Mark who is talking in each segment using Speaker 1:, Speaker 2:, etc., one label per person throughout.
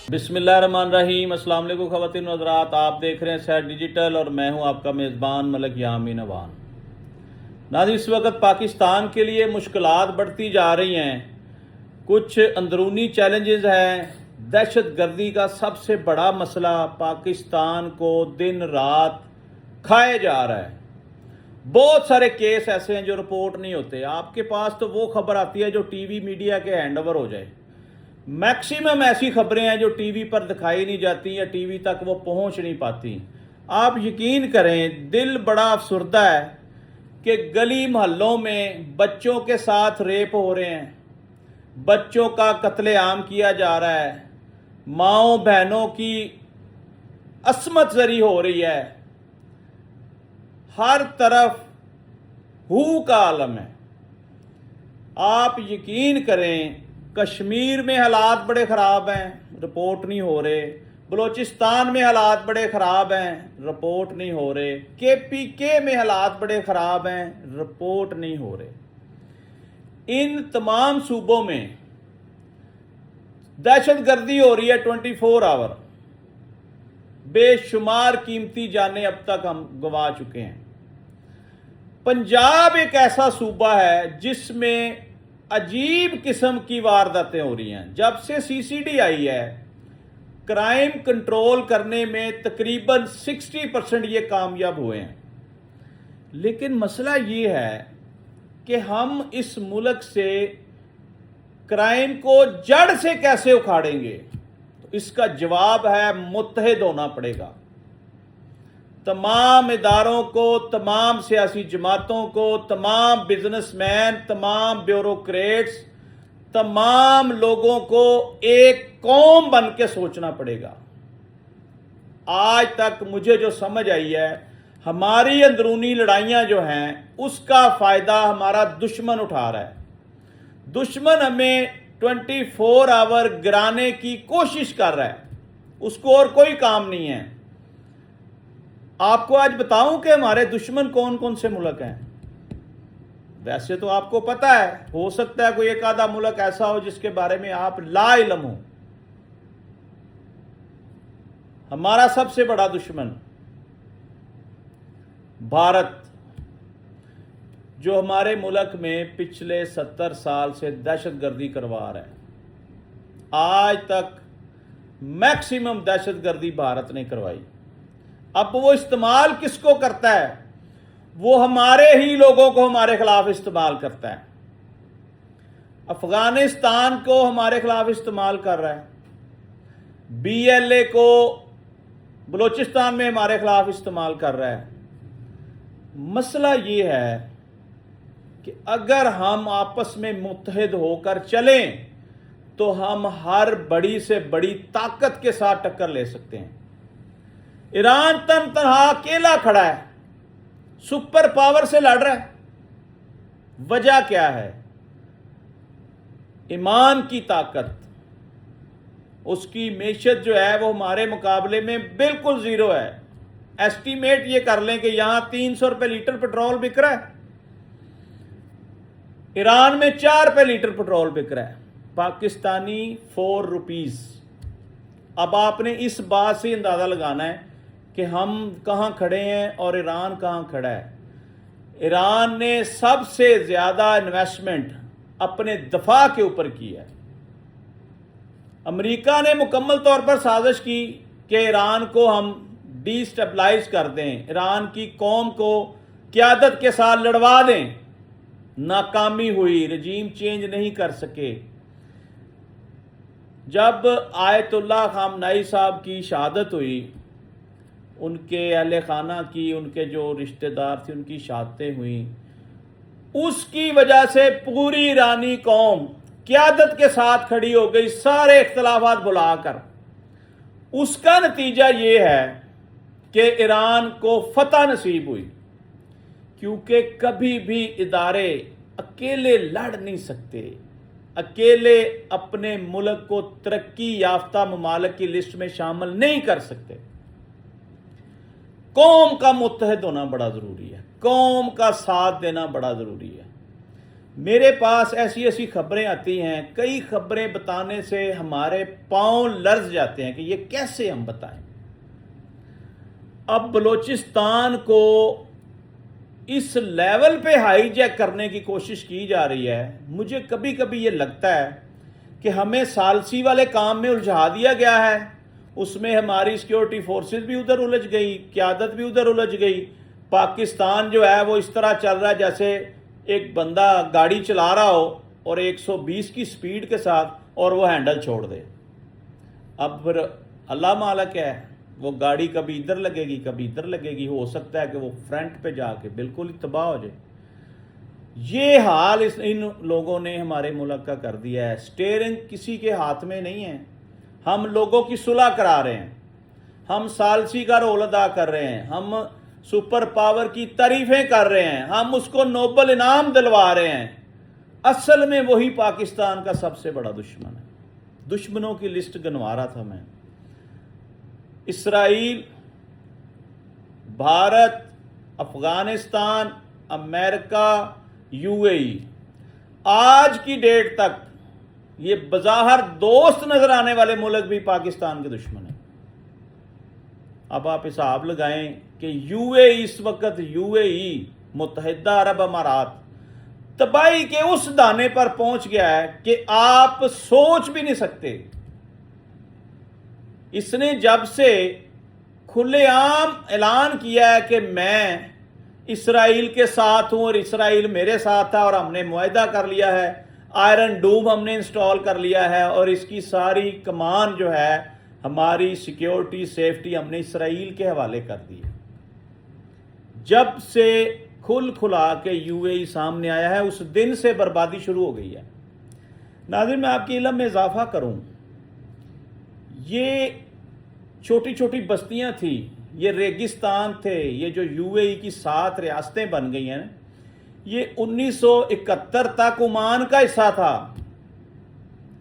Speaker 1: बिस्मिल्लाहिर्रहमानिर्रहीम। अस्सलाम वालेकुम ख़वातीन व हज़रात, आप देख रहे हैं सैर डिजिटल और मैं हूं आपका मेज़बान मलिक यामीन अवान। नाज़रीन, इस वक्त पाकिस्तान के लिए मुश्किलात बढ़ती जा रही हैं। कुछ अंदरूनी चैलेंजेस हैं। दहशत गर्दी का सबसे बड़ा मसला पाकिस्तान को दिन रात खाए जा रहा है। बहुत सारे केस ऐसे हैं जो रिपोर्ट नहीं होते। आपके पास तो वो खबर आती है जो टीवी मीडिया के हैंड ओवर हो जाए। मैक्सिमम ऐसी खबरें हैं जो टीवी पर दिखाई नहीं जाती या टीवी तक वो पहुंच नहीं पाती। आप यकीन करें, दिल बड़ा अफसुर्दा है कि गली मोहल्लों में बच्चों के साथ रेप हो रहे हैं, बच्चों का कत्लेआम किया जा रहा है, माओ बहनों की असमत जरी हो रही है। हर तरफ हू का आलम है। आप यकीन करें, कश्मीर में हालात बड़े ख़राब हैं, रिपोर्ट नहीं हो रहे। बलूचिस्तान में हालात बड़े ख़राब हैं, रिपोर्ट नहीं हो रहे। KPK में हालात बड़े ख़राब हैं, रिपोर्ट नहीं हो रहे। इन तमाम सूबों में दहशत गर्दी हो रही है 24 आवर। बेशुमार कीमती जानें अब तक हम गंवा चुके हैं। पंजाब एक ऐसा सूबा है जिसमें अजीब किस्म की वारदातें हो रही हैं। जब से CCD आई है, क्राइम कंट्रोल करने में तकरीबन 60% ये कामयाब हुए हैं। लेकिन मसला ये है कि हम इस मुल्क से क्राइम को जड़ से कैसे उखाड़ेंगे। तो इसका जवाब है मुत्तहिद होना पड़ेगा। तमाम इदारों को, तमाम सियासी जमातों को, तमाम बिजनेसमैन, तमाम ब्यूरोक्रेट्स, तमाम लोगों को एक कौम बन के सोचना पड़ेगा। आज तक मुझे जो समझ आई है, हमारी अंदरूनी लड़ाइयां जो हैं उसका फायदा हमारा दुश्मन उठा रहा है। दुश्मन हमें 24 आवर गिराने की कोशिश कर रहा है, उसको और कोई काम नहीं है। आपको आज बताऊं कि हमारे दुश्मन कौन कौन से मुल्क हैं। वैसे तो आपको पता है, हो सकता है कोई एक आधा मुल्क ऐसा हो जिसके बारे में आप ला इल्म हो। हमारा सबसे बड़ा दुश्मन भारत, जो हमारे मुल्क में पिछले 70 साल से दहशतगर्दी करवा रहा है। आज तक मैक्सिमम दहशतगर्दी भारत ने करवाई। अब वो इस्तेमाल किसको करता है? वो हमारे ही लोगों को हमारे खिलाफ इस्तेमाल करता है। अफगानिस्तान को हमारे खिलाफ इस्तेमाल कर रहा है। BLA को बलूचिस्तान में हमारे खिलाफ इस्तेमाल कर रहा है। मसला ये है कि अगर हम आपस में मुत्तहिद होकर चलें तो हम हर बड़ी से बड़ी ताकत के साथ टक्कर ले सकते हैं। ईरान तनहा अकेला खड़ा है, सुपर पावर से लड़ रहा है। वजह क्या है? ईमान की ताकत। उसकी मैशत जो है वो हमारे मुकाबले में बिल्कुल जीरो है। एस्टीमेट ये कर लें कि यहां 300 रुपए लीटर पेट्रोल बिक रहा है, ईरान में 4 रुपए लीटर पेट्रोल बिक रहा है, पाकिस्तानी 4 रुपीज। अब आपने इस बात से अंदाजा लगाना है कि हम कहां खड़े हैं और ईरान कहां खड़ा है। ईरान ने सबसे ज्यादा इन्वेस्टमेंट अपने दफा के ऊपर की है। अमेरिका ने मुकम्मल तौर पर साजिश की कि ईरान को हम डिस्टेबलाइज कर दें, ईरान की कौम को क़यादत के साथ लड़वा दें। नाकामी हुई, रजीम चेंज नहीं कर सके। जब आयतुल्लाह खामनाई साहब की शहादत हुई, उनके अहले खाना की, उनके जो रिश्तेदार थे उनकी शहादतें हुई, उसकी वजह से पूरी ईरानी कौम क़यादत के साथ खड़ी हो गई, सारे इख्तलाफात भुलाकर। उसका नतीजा ये है कि ईरान को फतह नसीब हुई, क्योंकि कभी भी इदारे अकेले लड़ नहीं सकते, अकेले अपने मुल्क को तरक्की याफ्ता ममालिक की लिस्ट में शामिल नहीं कर सकते। कौम का मुत्तहिद होना बड़ा ज़रूरी है, कौम का साथ देना बड़ा ज़रूरी है। میرے پاس ایسی ایسی خبریں آتی ہیں، کئی خبریں بتانے سے ہمارے پاؤں لرز جاتے ہیں کہ یہ کیسے ہم بتائیں۔ اب بلوچستان کو اس لیول پہ ہائی جیک کرنے کی کوشش کی جا رہی ہے۔ مجھے کبھی کبھی یہ لگتا ہے کہ ہمیں ثالثی والے کام میں الجھا دیا گیا ہے، اس میں ہماری سیکیورٹی فورسز بھی ادھر الجھ گئی، قیادت بھی ادھر الجھ گئی۔ پاکستان جو ہے وہ اس طرح چل رہا ہے جیسے ایک بندہ گاڑی چلا رہا ہو اور 120 کی سپیڈ کے ساتھ اور وہ ہینڈل چھوڑ دے۔ اب پھر اللہ مالک ہے، وہ گاڑی کبھی ادھر لگے گی کبھی ادھر لگے گی، ہو سکتا ہے کہ وہ فرنٹ پہ جا کے بالکل ہی تباہ ہو جائے۔ یہ حال ان لوگوں نے ہمارے ملک کا کر دیا ہے۔ سٹیئرنگ کسی کے ہاتھ میں نہیں ہے، ہم لوگوں کی صلح کرا رہے ہیں، ہم ثالثی کا رول ادا کر رہے ہیں، ہم سپر پاور کی تعریفیں کر رہے ہیں، ہم اس کو نوبل انعام دلوا رہے ہیں۔ اصل میں وہی پاکستان کا سب سے بڑا دشمن ہے۔ دشمنوں کی لسٹ گنوا رہا تھا میں، اسرائیل، بھارت، افغانستان، امریکہ، یو اے ای، آج کی ڈیٹ تک یہ بظاہر دوست نظر آنے والے ملک بھی پاکستان کے دشمن ہیں۔ اب آپ حساب لگائیں کہ یو اے ای اس وقت متحدہ عرب امارات تباہی کے اس دانے پر پہنچ گیا ہے کہ آپ سوچ بھی نہیں سکتے۔ اس نے جب سے کھلے عام اعلان کیا ہے کہ میں اسرائیل کے ساتھ ہوں اور اسرائیل میرے ساتھ ہے، اور ہم نے معاہدہ کر لیا ہے، آئرن ڈوم ہم نے انسٹال کر لیا ہے، اور اس کی ساری کمان جو ہے ہماری سیکیورٹی سیفٹی ہم نے اسرائیل کے حوالے کر دی ہے۔ جب سے کھل کھلا کے یو اے ای سامنے آیا ہے اس دن سے بربادی شروع ہو گئی ہے۔ ناظرین، میں آپ کے علم میں اضافہ کروں، یہ چھوٹی چھوٹی بستیاں تھیں، یہ ریگستان تھے، یہ جو یو اے ای کی 7 ریاستیں بن گئی ہیں، یہ 1971 تک عمان کا حصہ تھا۔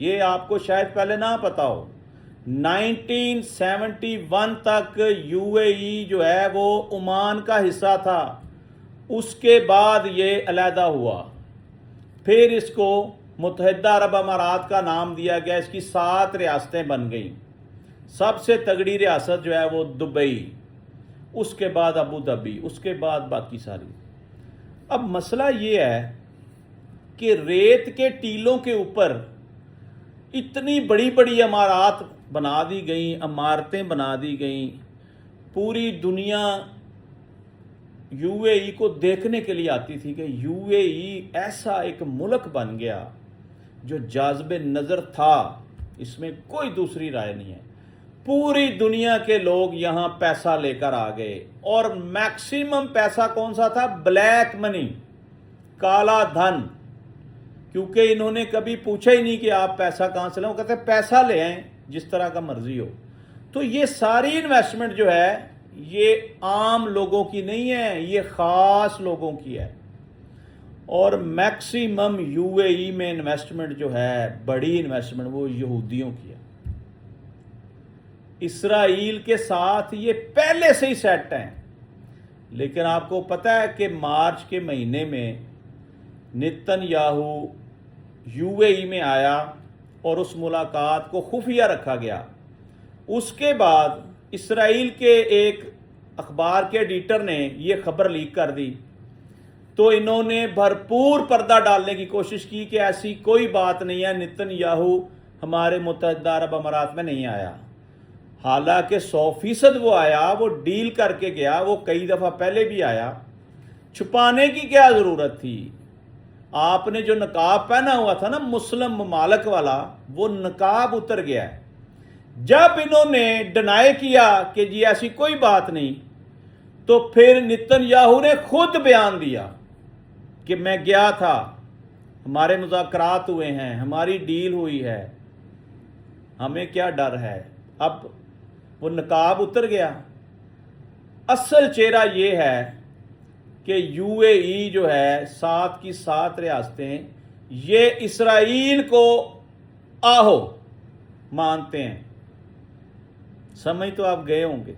Speaker 1: یہ آپ کو شاید پہلے نہ پتا ہو، 1971 تک یو اے ای جو ہے وہ عمان کا حصہ تھا۔ اس کے بعد یہ علیحدہ ہوا، پھر اس کو متحدہ عرب امارات کا نام دیا گیا، اس کی 7 ریاستیں بن گئیں۔ سب سے تگڑی ریاست جو ہے وہ دبئی، اس کے بعد ابو دھابی، اس کے بعد باقی ساری۔ اب مسئلہ یہ ہے کہ ریت کے ٹیلوں کے اوپر اتنی بڑی بڑی عمارات بنا دی گئیں، عمارتیں بنا دی گئیں، پوری دنیا یو اے ای کو دیکھنے کے لیے آتی تھی کہ یو اے ای ایسا ایک ملک بن گیا جو جاذب نظر تھا، اس میں کوئی دوسری رائے نہیں ہے۔ پوری دنیا کے لوگ یہاں پیسہ لے کر آ گئے، اور میکسیمم پیسہ کون سا تھا؟ بلیک منی، کالا دھن، کیونکہ انہوں نے کبھی پوچھا ہی نہیں کہ آپ پیسہ کہاں سے لیں، وہ کہتے ہیں پیسہ لے آئیں جس طرح کا مرضی ہو۔ تو یہ ساری انویسٹمنٹ جو ہے یہ عام لوگوں کی نہیں ہے، یہ خاص لوگوں کی ہے، اور میکسیمم یو اے ای میں انویسٹمنٹ جو ہے، بڑی انویسٹمنٹ، وہ یہودیوں کی ہے۔ اسرائیل کے ساتھ یہ پہلے سے ہی سیٹ ہیں، لیکن آپ کو پتہ ہے کہ مارچ کے مہینے میں نتن یاہو یو اے ای میں آیا اور اس ملاقات کو خفیہ رکھا گیا۔ اس کے بعد اسرائیل کے ایک اخبار کے ایڈیٹر نے یہ خبر لیک کر دی، تو انہوں نے بھرپور پردہ ڈالنے کی کوشش کی کہ ایسی کوئی بات نہیں ہے، نتن یاہو ہمارے متحدہ عرب امارات میں نہیں آیا۔ حالانکہ 100% وہ آیا، وہ ڈیل کر کے گیا، وہ کئی دفعہ پہلے بھی آیا۔ چھپانے کی کیا ضرورت تھی؟ آپ نے جو نقاب پہنا ہوا تھا نا مسلم ممالک والا، وہ نقاب اتر گیا ہے۔ جب انہوں نے ڈینائی کیا کہ جی ایسی کوئی بات نہیں، تو پھر نتن یاہو نے خود بیان دیا کہ میں گیا تھا، ہمارے مذاکرات ہوئے ہیں، ہماری ڈیل ہوئی ہے، ہمیں کیا ڈر ہے۔ اب وہ نقاب اتر گیا۔ اصل چہرہ یہ ہے کہ یو اے ای جو ہے 7 کی 7 ریاستیں، یہ اسرائیل کو آہو مانتے ہیں۔ سمجھ تو آپ گئے ہوں گے۔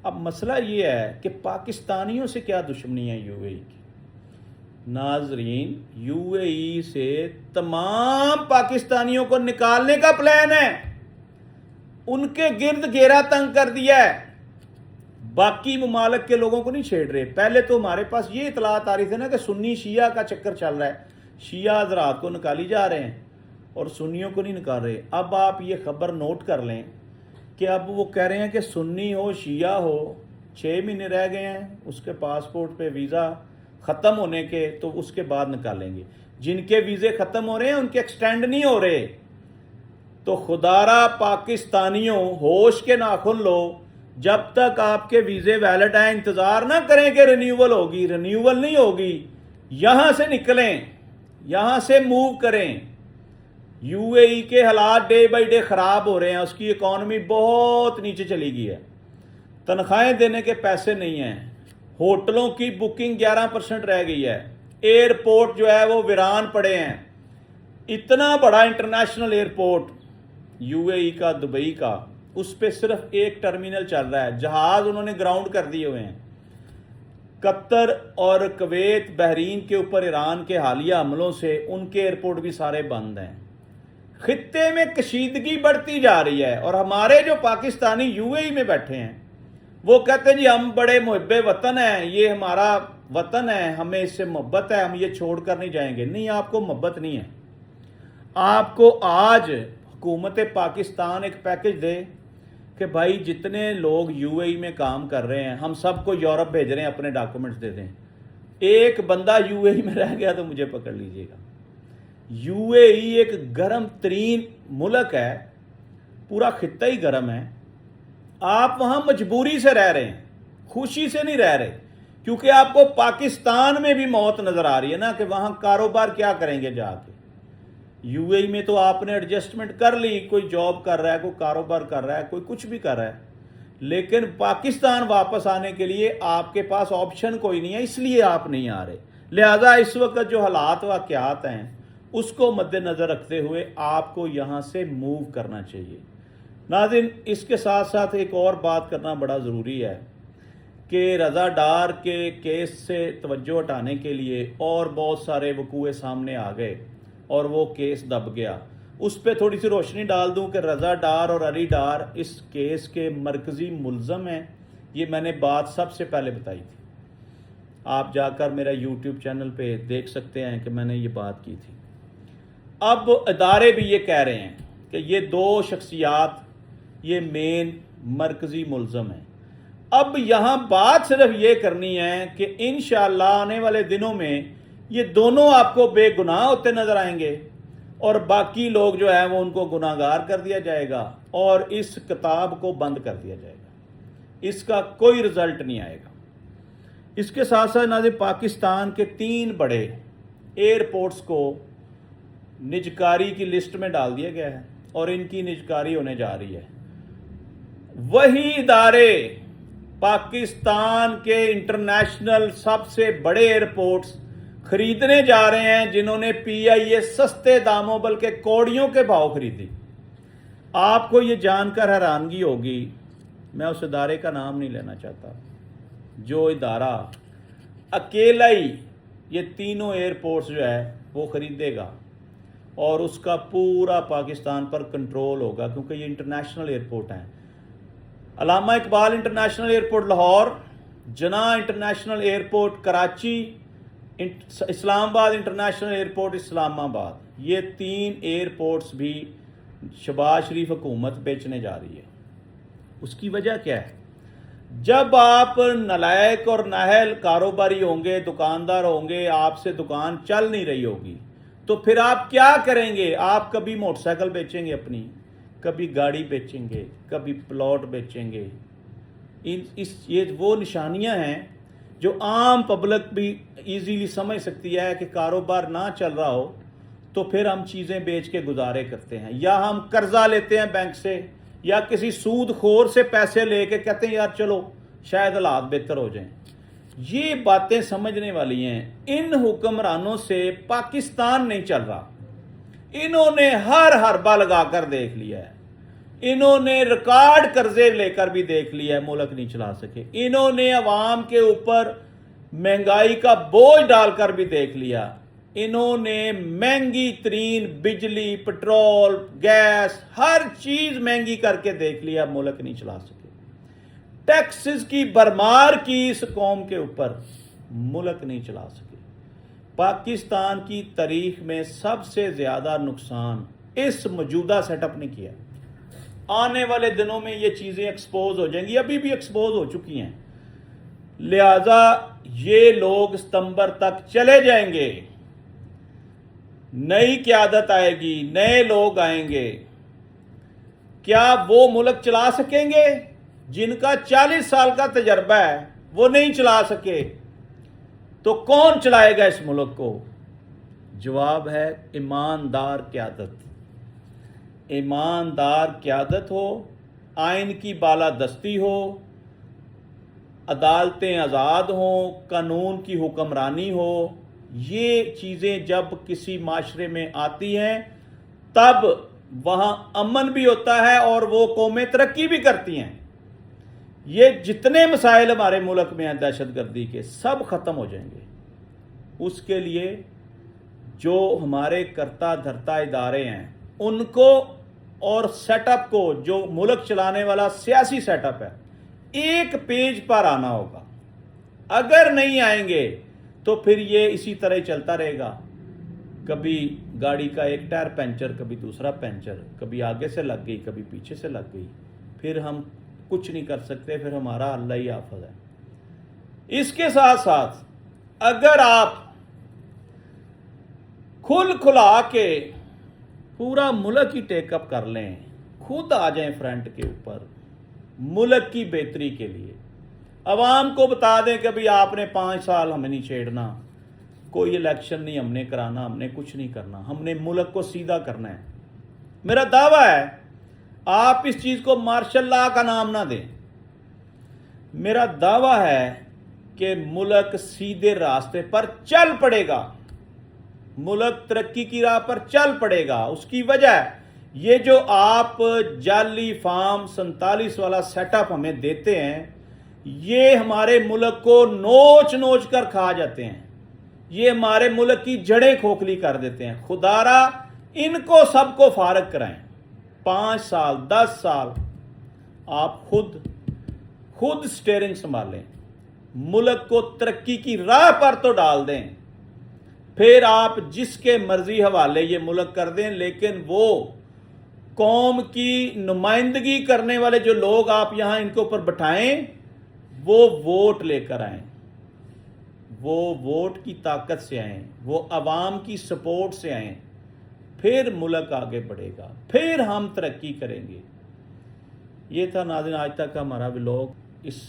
Speaker 1: اب مسئلہ یہ ہے کہ پاکستانیوں سے کیا دشمنی ہے یو اے ای کی؟ नाजरीन, यूएई से तमाम पाकिस्तानियों को निकालने का प्लान है, उनके गिर्द घेरा तंग कर दिया है, बाकी ममालिक के लोगों को नहीं छेड़ रहे। पहले तो हमारे पास ये इतलात आ रही थी ना कि सुन्नी शिया का चक्कर चल रहा है, शिया हजरात को निकाली जा रहे हैं और सुन्नियों को नहीं निकाल रहे। अब आप ये खबर नोट कर लें कि अब वो कह रहे हैं कि सुन्नी हो शिया हो, 6 महीने रह गए हैं उसके पासपोर्ट पे वीज़ा ख़त्म होने के, तो उसके बाद निकालेंगे। जिनके वीज़े ख़त्म हो रहे हैं उनके एक्सटेंड नहीं हो रहे। तो खुदारा पाकिस्तानियों, होश के नाखुन लो, जब तक आपके वीज़े वैलिड हैं इंतज़ार ना करें कि रिन्यूअल होगी। रिन्यूअल नहीं होगी, यहाँ से निकलें, यहाँ से मूव करें। यूएई के हालात डे बाई डे ख़राब हो रहे हैं, उसकी इकॉनमी बहुत नीचे चली गई है, तनख्वाहें देने के पैसे नहीं हैं, होटलों की बुकिंग 11% रह गई है, एयरपोर्ट जो है वो वीरान पड़े हैं। इतना बड़ा इंटरनेशनल एयरपोर्ट यूएई का, दुबई का, उस पर सिर्फ एक टर्मिनल चल रहा है, जहाज़ उन्होंने ग्राउंड कर दिए हुए हैं। कतर और कुवैत, बहरीन के ऊपर ईरान के हालिया हमलों से उनके एयरपोर्ट भी सारे बंद हैं। खित्ते में कशीदगी बढ़ती जा रही है और हमारे जो पाकिस्तानी यूएई में बैठे हैं वो कहते हैं जी हम बड़े मुहब्बे वतन हैं, ये हमारा वतन है, हमें इससे मोहब्बत है, हम ये छोड़कर नहीं जाएंगे। नहीं, आपको मोहब्बत नहीं है। आपको आज हुकूमत पाकिस्तान एक पैकेज दे कि भाई जितने लोग यूएई में काम कर रहे हैं हम सबको यूरोप भेज रहे हैं, अपने डॉक्यूमेंट्स दे दें। एक बंदा यूएई में रह गया तो मुझे पकड़ लीजिएगा। यूएई एक गर्म तरीन मुल्क है, पूरा खित्ता ही गर्म है। आप वहां मजबूरी से रह रहे हैं, खुशी से नहीं रह रहे, क्योंकि आपको पाकिस्तान में भी मौत नजर आ रही है ना कि वहां कारोबार क्या करेंगे जाके। यूएई में तो आपने एडजस्टमेंट कर ली, कोई जॉब कर रहा है, कोई कारोबार कर रहा है, कोई कुछ भी कर रहा है, लेकिन पाकिस्तान वापस आने के लिए आपके पास ऑप्शन कोई नहीं है, इसलिए आप नहीं आ रहे। लिहाजा इस वक्त जो हालात वाक़यात हैं उसको मद्देनज़र रखते हुए आपको यहाँ से मूव करना चाहिए। नाज़रीन, इसके साथ साथ एक और बात करना बड़ा ज़रूरी है कि रज़ा डार के केस से तवज्जो हटाने के लिए और बहुत सारे वकूए सामने आ गए और वो केस दब गया। उस पर थोड़ी सी रोशनी डाल दूं कि रज़ा डार और अली डार इस केस के मरकज़ी मुल्ज़म हैं। ये मैंने बात सबसे पहले बताई थी, आप जाकर मेरा यूट्यूब चैनल पे देख सकते हैं कि मैंने ये बात की थी। अब इदारे भी ये कह रहे हैं कि ये दो शख्सियात ये मेन मरकज़ी मुल्ज़म हैं। अब यहाँ बात सिर्फ ये करनी है कि इंशाअल्लाह आने वाले दिनों में ये दोनों आपको बेगुनाह होते नजर आएंगे और बाकी लोग जो है वो उनको गुनाहगार कर दिया जाएगा और इस किताब को बंद कर दिया जाएगा। इसका कोई रिजल्ट नहीं आएगा। इसके साथ साथ नाज़रीन, पाकिस्तान के 3 बड़े एयरपोर्ट्स को निजकारी की लिस्ट में डाल दिया गया है और इनकी निजकारी होने जा रही है। वही इदारे पाकिस्तान के इंटरनेशनल सबसे बड़े एयरपोर्ट्स खरीदने जा रहे हैं जिन्होंने पीआईए सस्ते दामों बल्कि कौड़ियों के भाव खरीदी। आपको ये जानकर हैरानगी होगी, मैं उस इदारे का नाम नहीं लेना चाहता, जो इदारा अकेला ही ये तीनों एयरपोर्ट्स जो है वो खरीदेगा और उसका पूरा पाकिस्तान पर कंट्रोल होगा, क्योंकि ये इंटरनेशनल एयरपोर्ट हैं। अल्लामा इकबाल इंटरनेशनल एयरपोर्ट लाहौर, जना international airport Karachi, Islamabad international airport Islamabad, ये 3 एयरपोर्ट्स भी शहबाज शरीफ हुकूमत बेचने जा रही है। उसकी वजह क्या है? जब आप नलायक और नाहल कारोबारी होंगे, दुकानदार होंगे, आपसे दुकान चल नहीं रही होगी, तो फिर आप क्या करेंगे? आप कभी मोटरसाइकिल बेचेंगे अपनी, कभी गाड़ी बेचेंगे, कभी प्लॉट बेचेंगे। ये वो निशानियां हैं जो आम पब्लिक भी इजीली समझ सकती है कि कारोबार ना चल रहा हो तो फिर हम चीज़ें बेच के गुजारे करते हैं, या हम कर्जा लेते हैं बैंक से, या किसी सूद खोर से पैसे लेके कहते हैं यार चलो शायद हालात बेहतर हो जाएं। ये बातें समझने वाली हैं। इन हुक्मरानों से पाकिस्तान नहीं चल रहा। इन्होंने हर हरबा लगाकर देख लिया है, इन्होंने रिकॉर्ड कर्जे लेकर भी देख लिया है, मुल्क नहीं चला सके। इन्होंने अवाम के ऊपर महंगाई का बोझ डालकर भी देख लिया। इन्होंने महंगी तरीन बिजली, पेट्रोल, गैस, हर चीज महंगी करके देख लिया, मुल्क नहीं चला सके। टैक्सेस की भरमार की इस कौम के ऊपर, मुल्क नहीं चला सके। पाकिस्तान की तारीख में सबसे ज्यादा नुकसान इस मौजूदा सेटअप ने किया। आने वाले दिनों में ये चीजें एक्सपोज हो जाएंगी, अभी भी एक्सपोज हो चुकी हैं। लिहाजा ये लोग सितंबर तक चले जाएंगे, नई क़यादत आएगी, नए लोग आएंगे। क्या वो मुल्क चला सकेंगे? जिनका 40 साल का तजर्बा है वो नहीं चला सके, तो कौन चलाएगा इस मुल्क को? जवाब है ईमानदार क़यादत। ईमानदार क़यादत हो, आइन की बालादस्ती हो, अदालतें आज़ाद हों, कानून की हुक्मरानी हो। ये चीज़ें जब किसी माशरे में आती हैं तब वहाँ अमन भी होता है और वो कौमें तरक्की भी करती हैं। ये जितने मसाइल हमारे मुल्क में हैं दहशतगर्दी के, सब ख़त्म हो जाएंगे। उसके लिए जो हमारे करता धरता इदारे हैं उनको और सेटअप को, जो मुल्क चलाने वाला सियासी सेटअप है, एक पेज पर आना होगा। अगर नहीं आएंगे तो फिर ये इसी तरह चलता रहेगा। कभी गाड़ी का एक टायर पंचर, कभी दूसरा पंचर, कभी आगे से लग गई, कभी पीछे से लग गई, फिर हम कुछ नहीं कर सकते, फिर हमारा अल्लाह ही आफत है। इसके साथ साथ अगर आप खुल खुला के पूरा मुल्क ही टेकअप कर लें, खुद आ जाएं फ्रंट के ऊपर मुल्क की बेहतरी के लिए, अवाम को बता दें कि भाई आपने 5 साल हमें नहीं छेड़ना, कोई इलेक्शन नहीं हमने कराना, हमने कुछ नहीं करना, हमने मुल्क को सीधा करना है। मेरा दावा है आप इस चीज को मार्शल लॉ का नाम ना दें। मेरा दावा है कि मुल्क सीधे रास्ते पर चल पड़ेगा, मुल्क तरक्की की राह पर चल पड़ेगा। उसकी वजह ये जो आप जाली फार्म 47 वाला सेटअप हमें देते हैं, ये हमारे मुल्क को नोच नोच कर खा जाते हैं, ये हमारे मुल्क की जड़ें खोखली कर देते हैं। खुदारा इनको सबको फारग कराएं। 5 साल 10 साल आप खुद स्टीयरिंग संभालें, मुल्क को तरक्की की राह पर तो डाल दें, फिर आप जिसके मर्जी हवाले ये मुल्क कर दें, लेकिन वो कौम की नुमाइंदगी करने वाले जो लोग आप यहां इनके ऊपर बिठाएं, वो वोट लेकर आएं, वो वोट की ताकत से आएं, वो अवाम की सपोर्ट से आएं, फिर मुल्क आगे बढ़ेगा, फिर हम तरक्की करेंगे। ये था नाज़रीन आज तक का हमारा व्लॉग। इस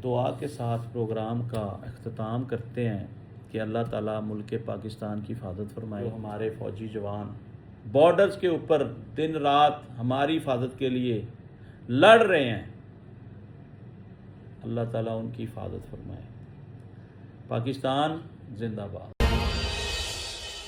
Speaker 1: दुआ के साथ प्रोग्राम का अख्ताम करते हैं कि अल्लाह ताला मुल्क पाकिस्तान की हिफाजत फरमाए। जो हमारे फ़ौजी जवान बॉर्डर्स के ऊपर दिन रात हमारी हिफाजत के लिए लड़ रहे हैं, अल्लाह ताला उनकी हिफाजत फरमाए। पाकिस्तान जिंदाबाद।